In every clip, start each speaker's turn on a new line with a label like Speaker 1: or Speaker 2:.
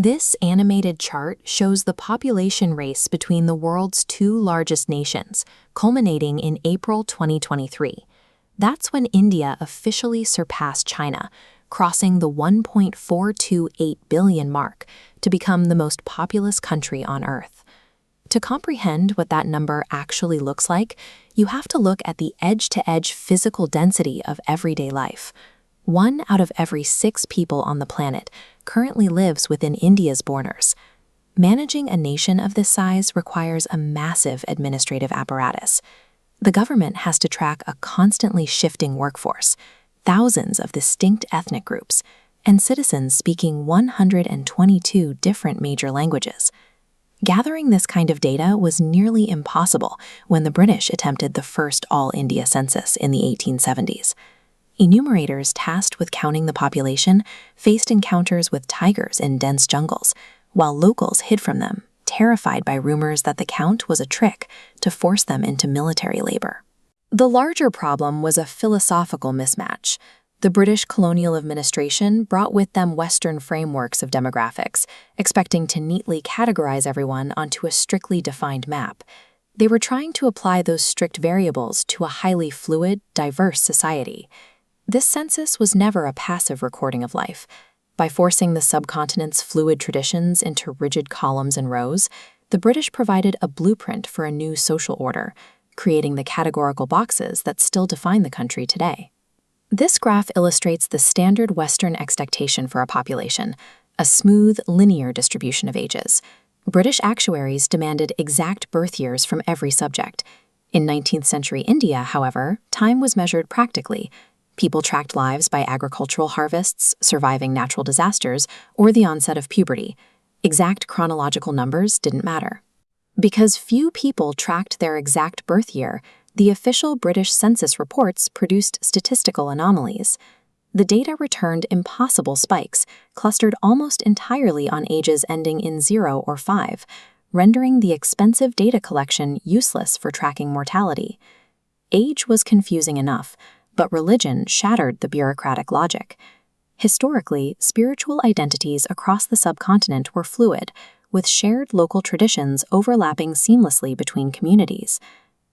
Speaker 1: This animated chart shows the population race between the world's two largest nations, culminating in April 2023. That's when India officially surpassed China, crossing the 1.428 billion mark to become the most populous country on Earth. To comprehend what that number actually looks like, you have to look at the edge-to-edge physical density of everyday life. 1 out of every 6 people on the planet currently lives within India's borders. Managing a nation of this size requires a massive administrative apparatus. The government has to track a constantly shifting workforce, thousands of distinct ethnic groups, and citizens speaking 122 different major languages. Gathering this kind of data was nearly impossible when the British attempted the first all-India census in the 1870s. Enumerators tasked with counting the population faced encounters with tigers in dense jungles, while locals hid from them, terrified by rumors that the count was a trick to force them into military labor. The larger problem was a philosophical mismatch. The British colonial administration brought with them Western frameworks of demographics, expecting to neatly categorize everyone onto a strictly defined map. They were trying to apply those strict variables to a highly fluid, diverse society. This census was never a passive recording of life. By forcing the subcontinent's fluid traditions into rigid columns and rows, the British provided a blueprint for a new social order, creating the categorical boxes that still define the country today. This graph illustrates the standard Western expectation for a population, a smooth, linear distribution of ages. British actuaries demanded exact birth years from every subject. In 19th century India, however, time was measured practically. People tracked lives by agricultural harvests, surviving natural disasters, or the onset of puberty. Exact chronological numbers didn't matter. Because few people tracked their exact birth year, the official British census reports produced statistical anomalies. The data returned impossible spikes, clustered almost entirely on ages ending in 0 or 5, rendering the expensive data collection useless for tracking mortality. Age was confusing enough, but religion shattered the bureaucratic logic. Historically, spiritual identities across the subcontinent were fluid, with shared local traditions overlapping seamlessly between communities.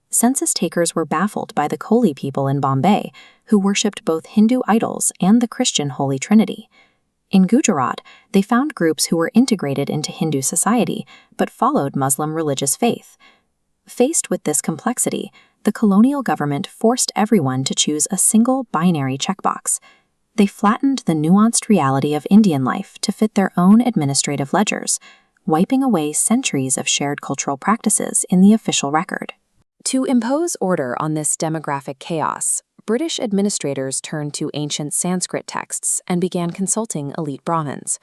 Speaker 1: Census takers were baffled by the Koli people in Bombay, who worshipped both Hindu idols and the Christian Holy Trinity. In Gujarat, they found groups who were integrated into Hindu society but followed Muslim religious faith. Faced with this complexity, the colonial government forced everyone to choose a single binary checkbox. They flattened the nuanced reality of Indian life to fit their own administrative ledgers, wiping away centuries of shared cultural practices in the official record. To impose order on this demographic chaos, British administrators turned to ancient Sanskrit texts and began consulting elite Brahmins.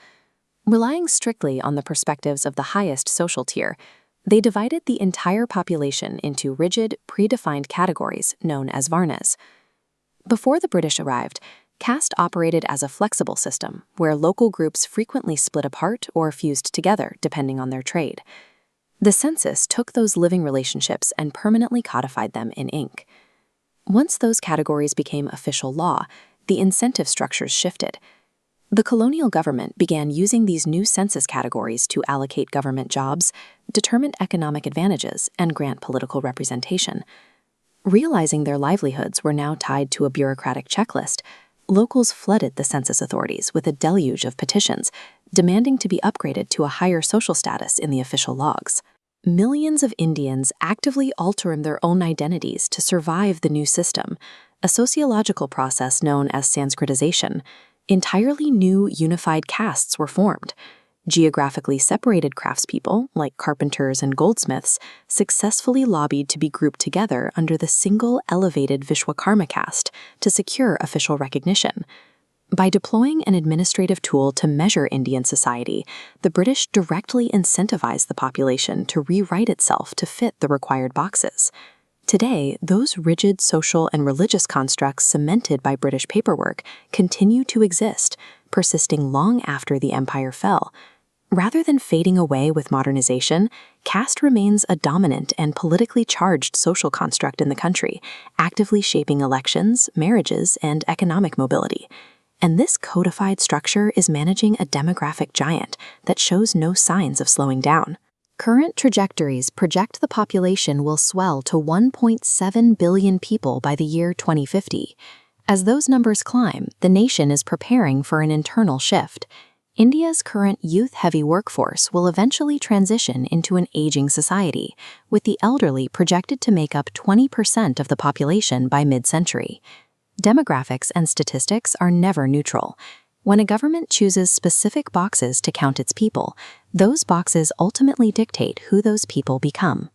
Speaker 1: Relying strictly on the perspectives of the highest social tier, they divided the entire population into rigid, predefined categories known as varnas. Before the British arrived, caste operated as a flexible system where local groups frequently split apart or fused together depending on their trade. The census took those living relationships and permanently codified them in ink. Once those categories became official law, the incentive structures shifted. The colonial government began using these new census categories to allocate government jobs, determine economic advantages, and grant political representation. Realizing their livelihoods were now tied to a bureaucratic checklist, locals flooded the census authorities with a deluge of petitions, demanding to be upgraded to a higher social status in the official logs. Millions of Indians actively altered their own identities to survive the new system, a sociological process known as Sanskritization. Entirely new unified castes were formed. Geographically separated craftspeople, like carpenters and goldsmiths, successfully lobbied to be grouped together under the single elevated Vishwakarma caste to secure official recognition. By deploying an administrative tool to measure Indian society, the British directly incentivized the population to rewrite itself to fit the required boxes. Today, those rigid social and religious constructs cemented by British paperwork continue to exist, persisting long after the empire fell. Rather than fading away with modernization, caste remains a dominant and politically charged social construct in the country, actively shaping elections, marriages, and economic mobility. And this codified structure is managing a demographic giant that shows no signs of slowing down. Current trajectories project the population will swell to 1.7 billion people by the year 2050. As those numbers climb, the nation is preparing for an internal shift. India's current youth-heavy workforce will eventually transition into an aging society, with the elderly projected to make up 20% of the population by mid-century. Demographics and statistics are never neutral. When a government chooses specific boxes to count its people, those boxes ultimately dictate who those people become.